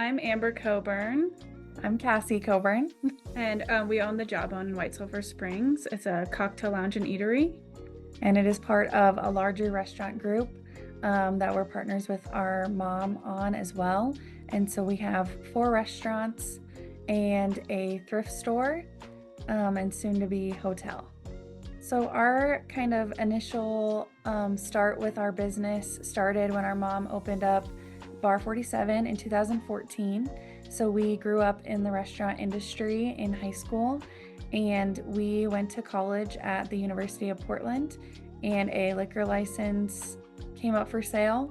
I'm Amber Coburn, I'm Cassie Coburn. and we own the Jawbone in White Sulphur Springs. It's a cocktail lounge and eatery. And it is part of a larger restaurant group that we're partners with our mom on as well. And so we have 4 restaurants and a thrift store and soon to be hotel. So our kind of initial start with our business started when our mom opened up Bar 47 in 2014. So we grew up in the restaurant industry in high school, and we went to college at the University of Portland, and a liquor license came up for sale.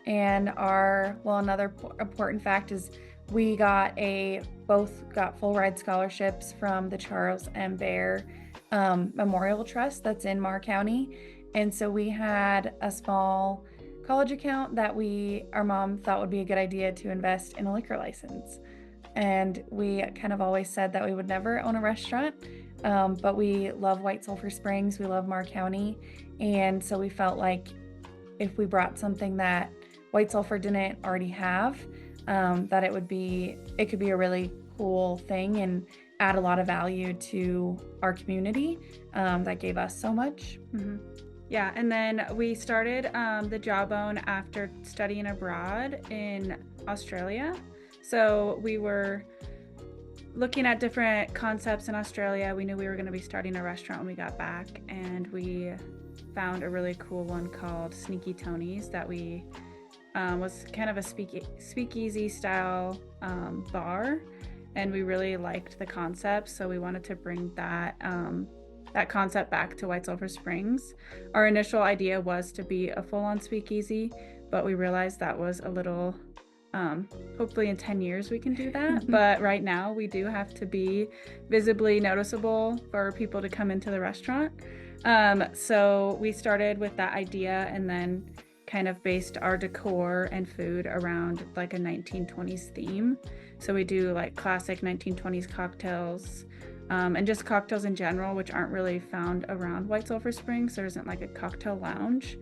And another important fact is we both got full ride scholarships from the Charles M. Bear Memorial Trust that's in Marr County. And so we had a small college account that our mom thought would be a good idea to invest in a liquor license. And we kind of always said that we would never own a restaurant, but we love White Sulphur Springs, we love Marr County, and so we felt like if we brought something that White Sulphur didn't already have, that it could be a really cool thing and add a lot of value to our community that gave us so much. Mm-hmm. Yeah, and then we started the Jawbone after studying abroad in Australia. So we were looking at different concepts in Australia. We knew we were going to be starting a restaurant when we got back, and we found a really cool one called Sneaky Tony's that was kind of a speakeasy style bar, and we really liked the concept, so we wanted to bring that concept back to White Sulphur Springs. Our initial idea was to be a full-on speakeasy, but we realized that was a little hopefully in 10 years we can do that. But right now we do have to be visibly noticeable for people to come into the restaurant. So we started with that idea and then kind of based our decor and food around like a 1920s theme. So we do like classic 1920s cocktails, and just cocktails in general, which aren't really found around White Sulphur Springs. There isn't like a cocktail lounge.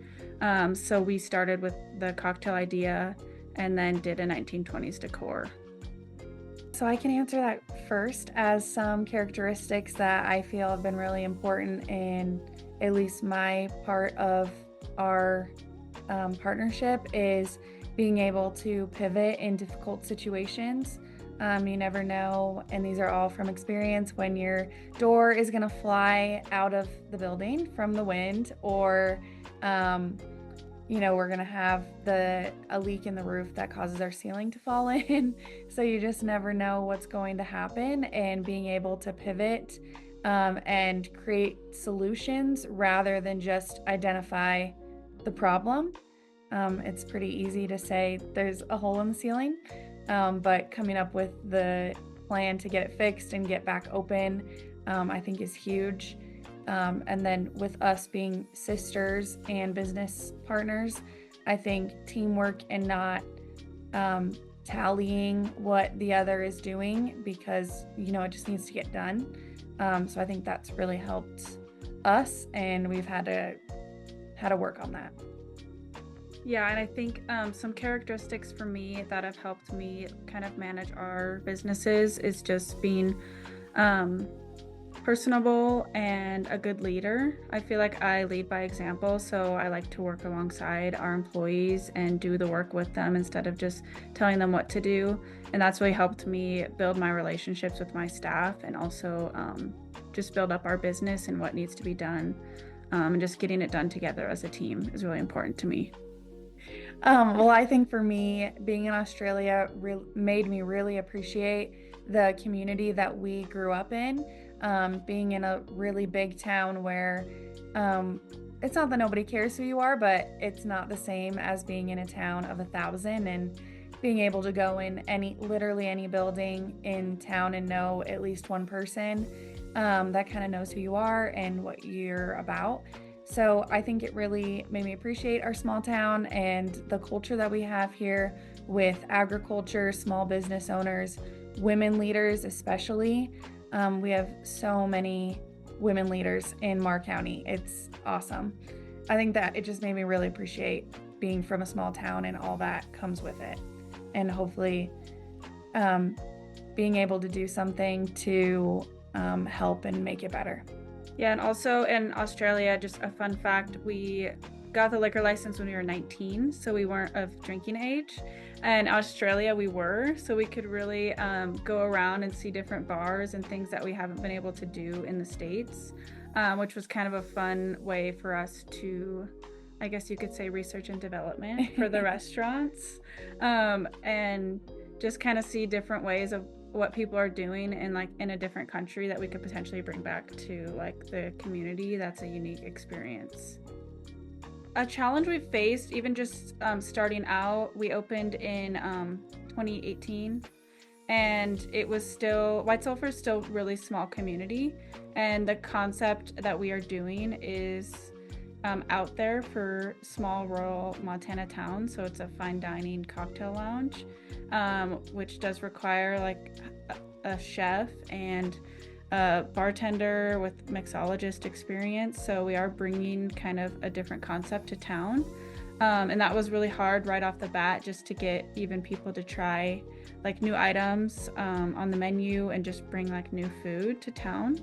So we started with the cocktail idea and then did a 1920s decor. So I can answer that first, as some characteristics that I feel have been really important in at least my part of our partnership is being able to pivot in difficult situations. You never know, and these are all from experience, when your door is going to fly out of the building from the wind, or we're going to have a leak in the roof that causes our ceiling to fall in. So you just never know what's going to happen, and being able to pivot and create solutions rather than just identify the problem. It's pretty easy to say there's a hole in the ceiling, but coming up with the plan to get it fixed and get back open, I think is huge. And then with us being sisters and business partners, I think teamwork and not tallying what the other is doing, because it just needs to get done. So I think that's really helped us, and we've had to work on that. Yeah, and I think some characteristics for me that have helped me kind of manage our businesses is just being personable and a good leader. I feel like I lead by example, so I like to work alongside our employees and do the work with them instead of just telling them what to do. And that's really helped me build my relationships with my staff, and also just build up our business and what needs to be done. And just getting it done together as a team is really important to me. Well, I think for me, being in Australia made me really appreciate the community that we grew up in. Being in a really big town where it's not that nobody cares who you are, but it's not the same as being in a town of 1,000, and being able to go in literally any building in town and know at least one person that kind of knows who you are and what you're about. So I think it really made me appreciate our small town and the culture that we have here with agriculture, small business owners, women leaders especially. We have so many women leaders in Marr County. It's awesome. I think that it just made me really appreciate being from a small town and all that comes with it. And hopefully being able to do something to help and make it better. Yeah, and also in Australia, just a fun fact, we got the liquor license when we were 19, so we weren't of drinking age. And Australia, we were, so we could really go around and see different bars and things that we haven't been able to do in the States, which was kind of a fun way for us to, I guess you could say, research and development for the restaurants, and just kind of see different ways of what people are doing in like in a different country that we could potentially bring back to like the community. That's a unique experience. A challenge we faced, even just starting out, we opened in 2018, and it was still, White Sulphur is still really small community, and the concept that we are doing is out there for small rural Montana towns. So it's a fine dining cocktail lounge, which does require like a chef and a bartender with mixologist experience. So we are bringing kind of a different concept to town. And that was really hard right off the bat, just to get even people to try like new items on the menu and just bring like new food to town.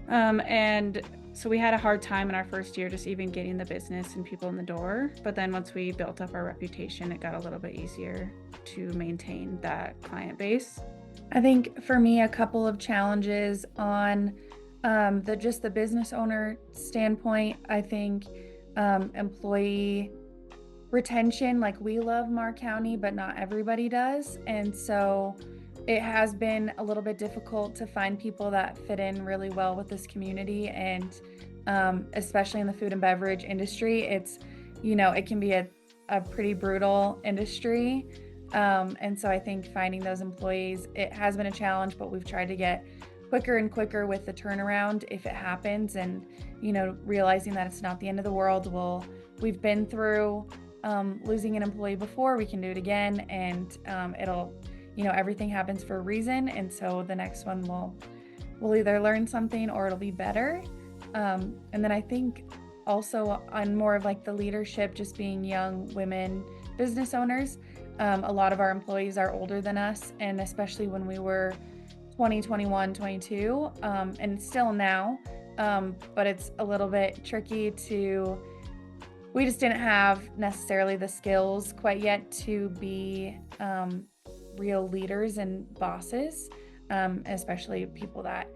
And so we had a hard time in our first year just even getting the business and people in the door. But then once we built up our reputation, it got a little bit easier to maintain that client base. I think for me, a couple of challenges on the business owner standpoint. I think employee retention, like we love Marr County, but not everybody does. And so it has been a little bit difficult to find people that fit in really well with this community. And especially in the food and beverage industry, it's, it can be a pretty brutal industry. And so I think finding those employees, it has been a challenge, but we've tried to get quicker and quicker with the turnaround if it happens, and, realizing that it's not the end of the world. We've been through losing an employee before, we can do it again, and it'll, everything happens for a reason. And so the next one we'll either learn something or it'll be better. And then I think also on more of like the leadership, just being young women business owners, a lot of our employees are older than us, and especially when we were 20, 21, 22, and still now, but it's a little bit tricky we just didn't have necessarily the skills quite yet to be real leaders and bosses, especially people that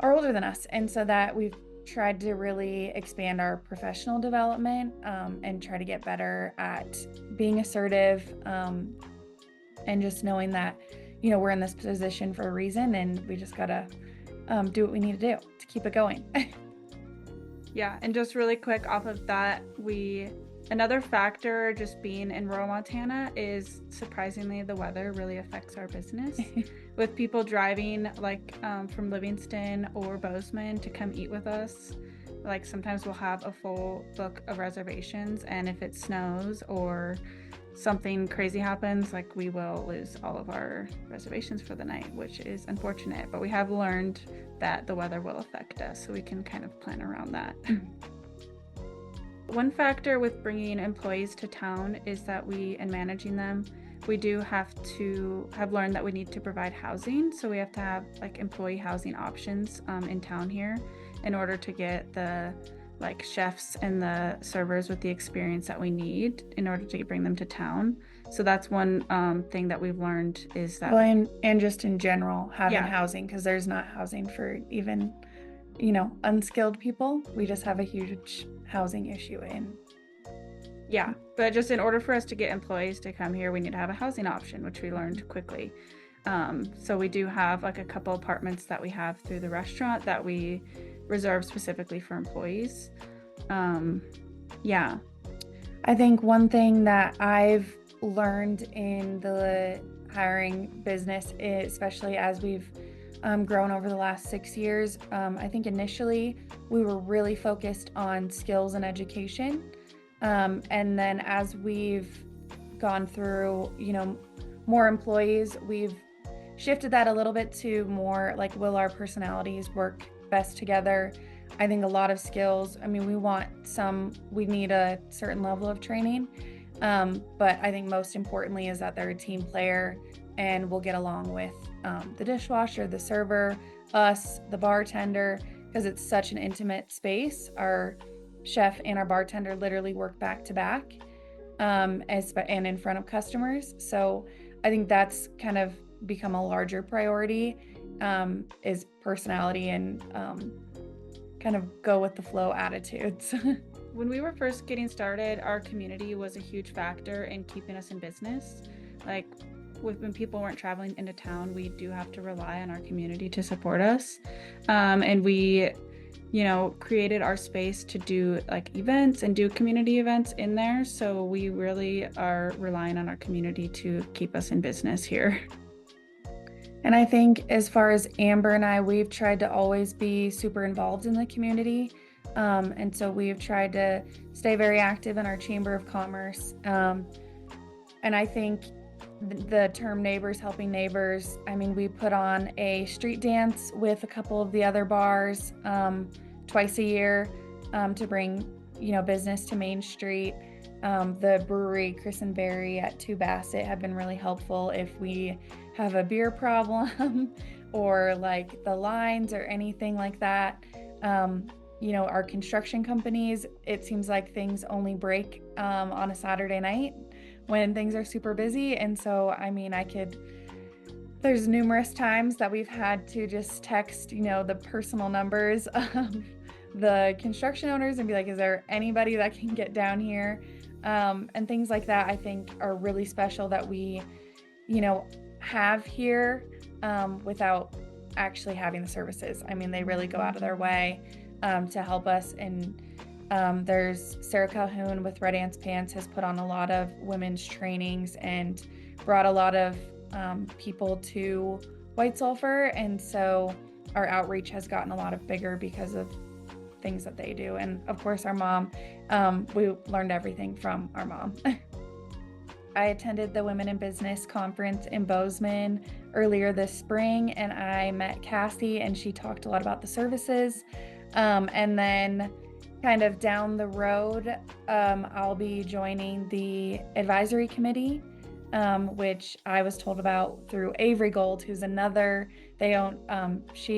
are older than us. And so that we've tried to really expand our professional development, and try to get better at being assertive, and just knowing that, we're in this position for a reason, and we just gotta do what we need to do to keep it going. Yeah, and just really quick off of that, another factor just being in rural Montana is surprisingly the weather really affects our business. With people driving like from Livingston or Bozeman to come eat with us, like sometimes we'll have a full book of reservations, and if it snows or something crazy happens, like we will lose all of our reservations for the night, which is unfortunate, but we have learned that the weather will affect us, so we can kind of plan around that. One factor with bringing employees to town is that and managing them, we do have learned that we need to provide housing. So we have to have like employee housing options in town here in order to get the like chefs and the servers with the experience that we need in order to bring them to town. So that's one thing that we've learned is that. Well, and just in general, having housing, because there's not housing for even, unskilled people. We just have a huge housing issue Yeah, but just in order for us to get employees to come here, we need to have a housing option, which we learned quickly. So we do have like a couple apartments that we have through the restaurant that we reserve specifically for employees. Yeah. I think one thing that I've learned in the hiring business, especially as we've grown over the last 6 years, I think initially we were really focused on skills and education. And then as we've gone through, more employees, we've shifted that a little bit to more like, will our personalities work best together? I think a lot of skills, we need a certain level of training. But I think most importantly is that they're a team player, and will get along with the dishwasher, the server, us, the bartender, because it's such an intimate space. Our chef and our bartender literally work back to back and in front of customers. So I think that's kind of become a larger priority, is personality and kind of go with the flow attitudes. When we were first getting started, our community was a huge factor in keeping us in business. Like when people weren't traveling into town, we do have to rely on our community to support us. And we, created our space to do like events and do community events in there. So we really are relying on our community to keep us in business here. And I think as far as Amber and I, we've tried to always be super involved in the community. And so we've tried to stay very active in our Chamber of Commerce. And I think the term neighbors helping neighbors, I mean, we put on a street dance with a couple of the other bars twice a year to bring, business to Main Street. The brewery, Chris and Barry at Two Bassett, have been really helpful if we have a beer problem or like the lines or anything like that. Our construction companies, it seems like things only break on a Saturday night when things are super busy. And so, I mean, there's numerous times that we've had to just text, the personal numbers of the construction owners and be like, is there anybody that can get down here? And things like that, I think are really special that we, have here without actually having the services. I mean, they really go out of their way to help us. And there's Sarah Calhoun with Red Ants Pants has put on a lot of women's trainings and brought a lot of people to White Sulphur. And so our outreach has gotten a lot bigger because of things that they do. And of course, our mom, we learned everything from our mom. I attended the Women in Business conference in Bozeman earlier this spring, and I met Cassie, and she talked a lot about the services. And then kind of down the road, I'll be joining the advisory committee, which I was told about through Avery Gold, who's she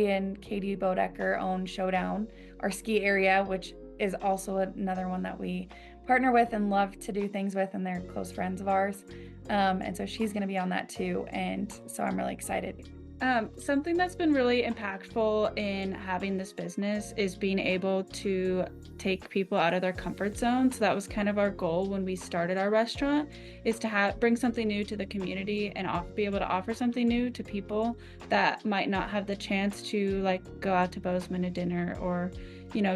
and Katie Bodecker own Showdown, our ski area, which is also another one that we partner with and love to do things with, and they're close friends of ours. And so she's going to be on that too. And so I'm really excited. Something that's been really impactful in having this business is being able to take people out of their comfort zone. So that was kind of our goal when we started our restaurant, is to bring something new to the community and be able to offer something new to people that might not have the chance to like go out to Bozeman to dinner or,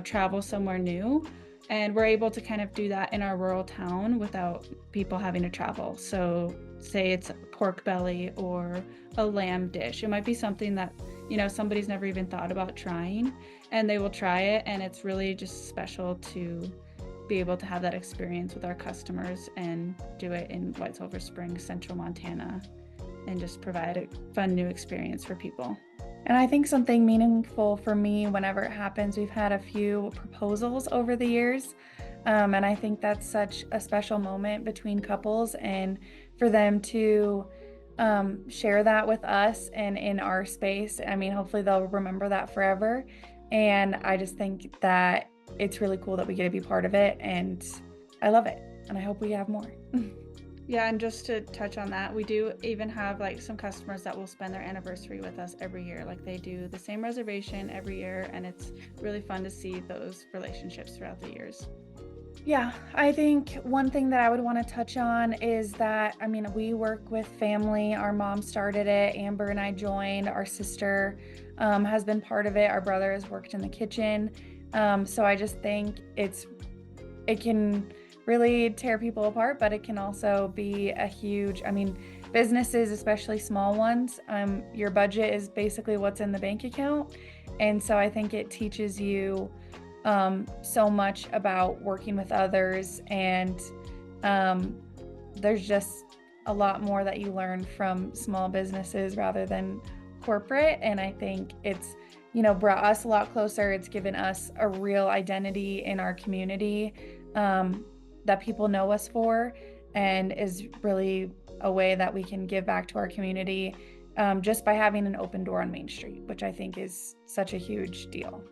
travel somewhere new. And we're able to kind of do that in our rural town without people having to travel. So say it's a pork belly or a lamb dish. It might be something that, somebody's never even thought about trying, and they will try it. And it's really just special to be able to have that experience with our customers and do it in White Sulphur Springs, Central Montana, and just provide a fun new experience for people. And I think something meaningful for me whenever it happens, we've had a few proposals over the years. And I think that's such a special moment between couples, and for them to share that with us and in our space. I mean, hopefully they'll remember that forever. And I just think that it's really cool that we get to be part of it, and I love it. And I hope we have more. Yeah, and just to touch on that, we do even have like some customers that will spend their anniversary with us every year. Like they do the same reservation every year, and it's really fun to see those relationships throughout the years. Yeah, I think one thing that I would want to touch on is that, I mean, we work with family. Our mom started it. Amber and I joined. Our sister has been part of it. Our brother has worked in the kitchen. So I just think it can really tear people apart, but it can also be a huge, businesses, especially small ones, your budget is basically what's in the bank account. And so I think it teaches you so much about working with others, and there's just a lot more that you learn from small businesses rather than corporate. And I think it's, brought us a lot closer. It's given us a real identity in our community that people know us for, and is really a way that we can give back to our community just by having an open door on Main Street, which I think is such a huge deal.